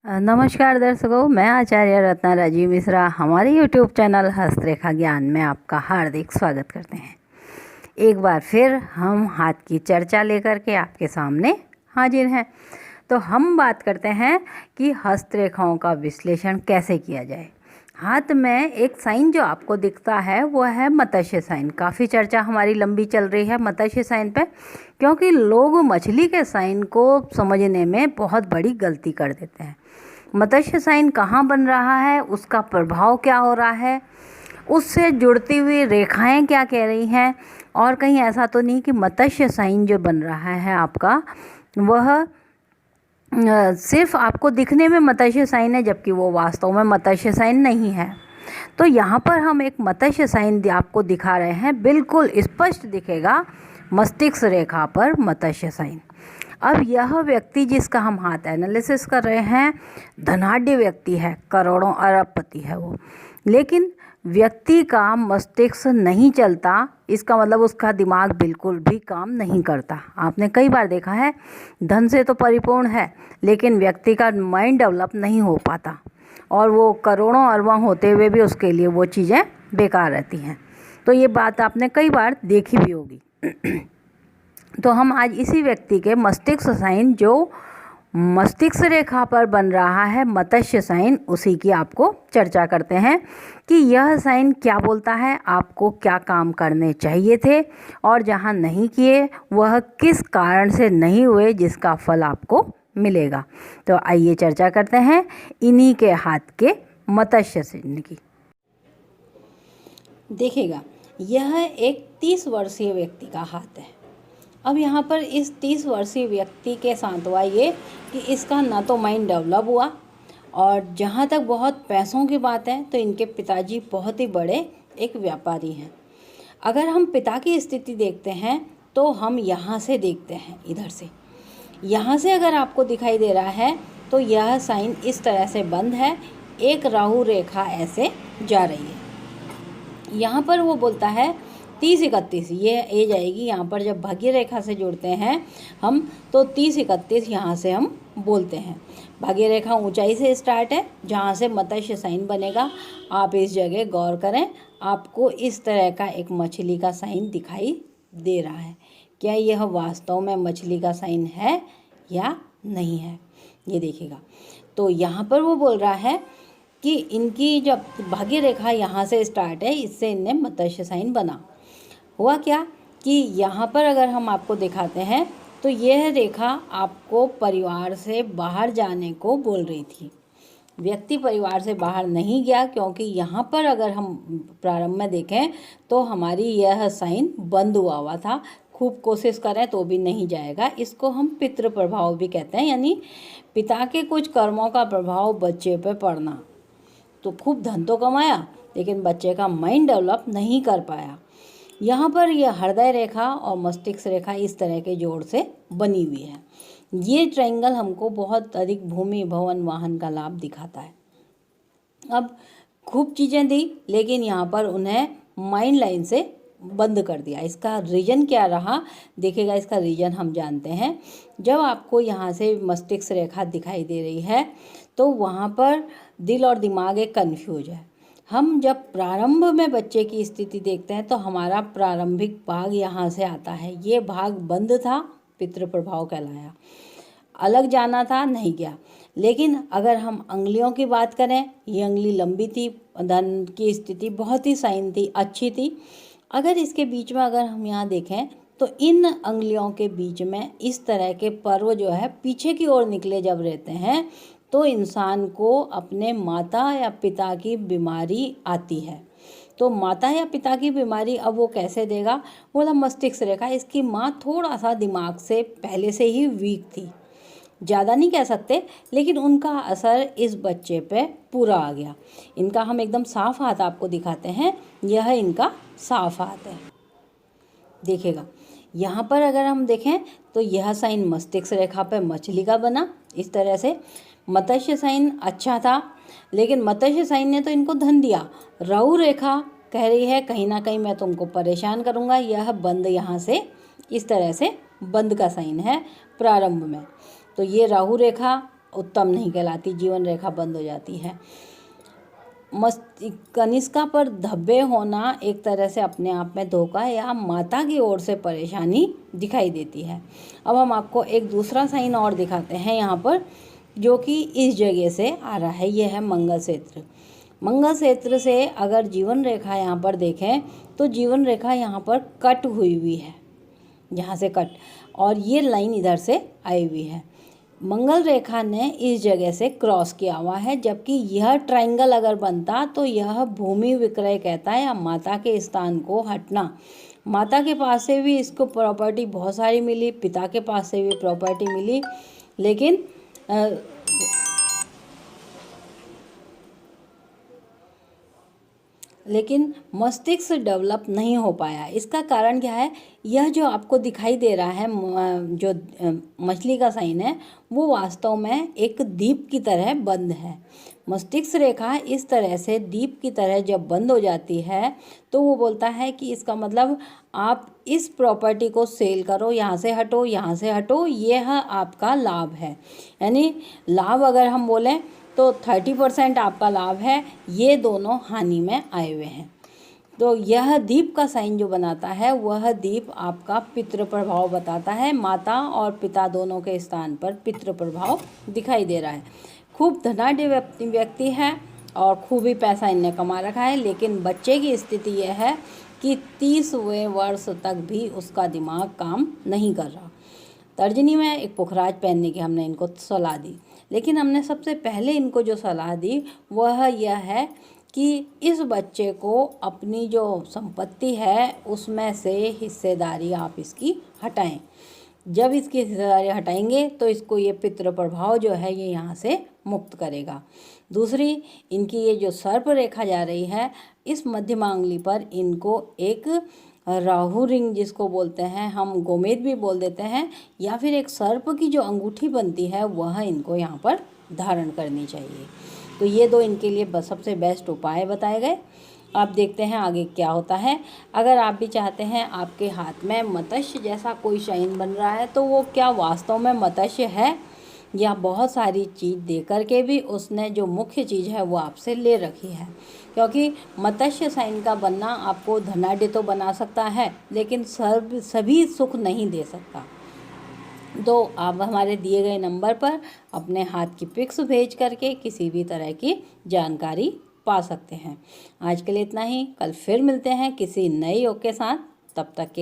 नमस्कार दर्शकों, मैं आचार्य रत्ना राजीव मिश्रा हमारे YouTube चैनल हस्तरेखा ज्ञान में आपका हार्दिक स्वागत करते हैं। एक बार फिर हम हाथ की चर्चा लेकर के आपके सामने हाजिर हैं। तो हम बात करते हैं कि हस्तरेखाओं का विश्लेषण कैसे किया जाए। हाथ में एक साइन जो आपको दिखता है वो है मत्स्य साइन। काफ़ी चर्चा हमारी लंबी चल रही है मत्स्य साइन पे, क्योंकि लोग मछली के साइन को समझने में बहुत बड़ी गलती कर देते हैं। मत्स्य साइन कहाँ बन रहा है, उसका प्रभाव क्या हो रहा है, उससे जुड़ती हुई रेखाएं क्या कह रही हैं, और कहीं ऐसा तो नहीं कि मत्स्य साइन जो बन रहा है आपका वह सिर्फ आपको दिखने में मत्स्य साइन है, जबकि वो वास्तव में मत्स्य साइन नहीं है। तो यहाँ पर हम एक मत्स्य साइन आपको दिखा रहे हैं, बिल्कुल स्पष्ट दिखेगा मस्तिष्क रेखा पर मत्स्य साइन। अब यह व्यक्ति जिसका हम हाथ एनालिसिस कर रहे हैं धनाढ्य व्यक्ति है, करोड़ों अरबपति है वो, लेकिन व्यक्ति का मस्तिष्क नहीं चलता, इसका मतलब उसका दिमाग बिल्कुल भी काम नहीं करता। आपने कई बार देखा है, धन से तो परिपूर्ण है लेकिन व्यक्ति का माइंड डेवलप नहीं हो पाता, और वो करोड़ों अरबों होते हुए भी उसके लिए वो चीज़ें बेकार रहती हैं। तो ये बात आपने कई बार देखी भी होगी। तो हम आज इसी व्यक्ति के मस्तिष्क साइन जो मस्तिष्क रेखा पर बन रहा है मत्स्य साइन, उसी की आपको चर्चा करते हैं कि यह साइन क्या बोलता है, आपको क्या काम करने चाहिए थे और जहां नहीं किए वह किस कारण से नहीं हुए जिसका फल आपको मिलेगा। तो आइए चर्चा करते हैं इन्हीं के हाथ के मत्स्य साइन की। देखिएगा, यह एक 30 वर्षीय व्यक्ति का हाथ है। अब यहाँ पर इस 30 वर्षीय व्यक्ति के साथ हुआ ये कि इसका ना तो माइंड डेवलप हुआ, और जहाँ तक बहुत पैसों की बात है तो इनके पिताजी बहुत ही बड़े एक व्यापारी हैं। अगर हम पिता की स्थिति देखते हैं तो हम यहाँ से देखते हैं, इधर से यहाँ से अगर आपको दिखाई दे रहा है तो यह साइन इस तरह से बंद है, एक राहु रेखा ऐसे जा रही है। यहाँ पर वो बोलता है 30-31 ये एज आएगी। यहाँ पर जब भाग्य रेखा से जुड़ते हैं हम तो 30-31 यहाँ से हम बोलते हैं। भाग्य रेखा ऊंचाई से स्टार्ट है, जहाँ से मत्स्य साइन बनेगा। आप इस जगह गौर करें, आपको इस तरह का एक मछली का साइन दिखाई दे रहा है। क्या यह वास्तव में मछली का साइन है या नहीं है, ये देखिएगा। तो यहाँ पर वो बोल रहा है कि इनकी जब भाग्य रेखा यहाँ से स्टार्ट है, इससे इनने मत्स्य साइन बना। हुआ क्या कि यहाँ पर अगर हम आपको दिखाते हैं तो यह रेखा आपको परिवार से बाहर जाने को बोल रही थी। व्यक्ति परिवार से बाहर नहीं गया, क्योंकि यहाँ पर अगर हम प्रारंभ में देखें तो हमारी यह साइन बंद हुआ था। खूब कोशिश करें तो भी नहीं जाएगा। इसको हम पितृ प्रभाव भी कहते हैं, यानी पिता के कुछ कर्मों का प्रभाव बच्चे पर पड़ना। तो खूब धन तो कमाया लेकिन बच्चे का माइंड डेवलप नहीं कर पाया। यहाँ पर यह हृदय रेखा और मस्तिष्क रेखा इस तरह के जोड़ से बनी हुई है। ये ट्रायंगल हमको बहुत अधिक भूमि भवन वाहन का लाभ दिखाता है। अब खूब चीज़ें दी लेकिन यहाँ पर उन्हें माइंड लाइन से बंद कर दिया। इसका रीजन क्या रहा देखिएगा, इसका रीजन हम जानते हैं। जब आपको यहाँ से मस्तिष्क रेखा दिखाई दे रही है तो वहाँ पर दिल और दिमाग एक कन्फ्यूज है। हम जब प्रारंभ में बच्चे की स्थिति देखते हैं तो हमारा प्रारंभिक भाग यहाँ से आता है। ये भाग बंद था, पितृ प्रभाव कहलाया। अलग जाना था, नहीं गया। लेकिन अगर हम अंगुलियों की बात करें, ये अंगुली लंबी थी, धन की स्थिति बहुत ही साइन थी, अच्छी थी। अगर इसके बीच में अगर हम यहाँ देखें तो इन अंगुलियों के बीच में इस तरह के पर्व जो है पीछे की ओर निकले जब रहते हैं तो इंसान को अपने माता या पिता की बीमारी आती है। तो माता या पिता की बीमारी अब वो कैसे देगा, वो मस्तिष्क रेखा। इसकी माँ थोड़ा सा दिमाग से पहले से ही वीक थी, ज़्यादा नहीं कह सकते, लेकिन उनका असर इस बच्चे पे पूरा आ गया। इनका हम एकदम साफ हाथ आपको दिखाते हैं, यह इनका साफ हाथ है। देखिएगा, यहाँ पर अगर हम देखें तो यह साइन मस्तिष्क रेखा पे मछली का बना इस तरह से। मत्स्य साइन अच्छा था, लेकिन मत्स्य साइन ने तो इनको धन दिया। राहु रेखा कह रही है कहीं ना कहीं मैं तुमको परेशान करूँगा। यह बंद यहाँ से इस तरह से बंद का साइन है प्रारंभ में। तो ये राहु रेखा उत्तम नहीं कहलाती, जीवन रेखा बंद हो जाती है। कनिष्का पर धब्बे होना एक तरह से अपने आप में धोखा या माता की ओर से परेशानी दिखाई देती है। अब हम आपको एक दूसरा साइन और दिखाते हैं यहाँ पर, जो कि इस जगह से आ रहा है। यह है मंगल क्षेत्र। मंगल क्षेत्र से अगर जीवन रेखा यहाँ पर देखें तो जीवन रेखा यहाँ पर कट हुई है, यहाँ से कट, और ये लाइन इधर से आई हुई है। मंगल रेखा ने इस जगह से क्रॉस किया हुआ है, जबकि यह ट्रायंगल अगर बनता तो यह भूमि विक्रय कहता है, या माता के स्थान को हटना। माता के पास से भी इसको प्रॉपर्टी बहुत सारी मिली, पिता के पास से भी प्रॉपर्टी मिली, लेकिन मस्तिष्क डेवलप नहीं हो पाया। इसका कारण क्या है? यह जो आपको दिखाई दे रहा है, जो मछली का साइन है, वो वास्तव में एक दीप की तरह बंद है। मस्तिष्क रेखा इस तरह से दीप की तरह जब बंद हो जाती है तो वो बोलता है कि इसका मतलब आप इस प्रॉपर्टी को सेल करो, यहाँ से हटो, यहाँ से हटो, यह आपका लाभ है। यानी लाभ अगर हम बोलें तो 30% आपका लाभ है, ये दोनों हानि में आए हुए हैं। तो यह दीप का साइन जो बनाता है, वह दीप आपका पितृ प्रभाव बताता है। माता और पिता दोनों के स्थान पर पितृ प्रभाव दिखाई दे रहा है। खूब धनाढ्य व्यक्ति है और खूब ही पैसा इनने कमा रखा है, लेकिन बच्चे की स्थिति यह है कि 30वें वर्ष तक भी उसका दिमाग काम नहीं कर रहा। तर्जनी में एक पुखराज पहनने की हमने इनको सलाह दी, लेकिन हमने सबसे पहले इनको जो सलाह दी वह यह है कि इस बच्चे को अपनी जो संपत्ति है उसमें से हिस्सेदारी आप इसकी हटाएं। जब इसकी हिस्सेदारी हटाएंगे तो इसको ये पितृ प्रभाव जो है ये यहाँ से मुक्त करेगा। दूसरी, इनकी ये जो सर्प रेखा जा रही है, इस मध्यमांगली पर इनको एक राहु रिंग, जिसको बोलते हैं हम गोमेद भी बोल देते हैं, या फिर एक सर्प की जो अंगूठी बनती है वह इनको यहाँ पर धारण करनी चाहिए। तो ये दो इनके लिए सबसे बेस्ट उपाय बताए गए। आप देखते हैं आगे क्या होता है। अगर आप भी चाहते हैं आपके हाथ में मत्स्य जैसा कोई साइन बन रहा है, तो वो क्या वास्तव में मत्स्य है या बहुत सारी चीज़ दे करके भी उसने जो मुख्य चीज़ है वो आपसे ले रखी है। क्योंकि मत्स्य साइन का बनना आपको धनाढ्य तो बना सकता है, लेकिन सभी सुख नहीं दे सकता। तो आप हमारे दिए गए नंबर पर अपने हाथ की पिक्स भेज करके किसी भी तरह की जानकारी पा सकते हैं। आज के लिए इतना ही। कल फिर मिलते हैं किसी नए योग के साथ। तब तक के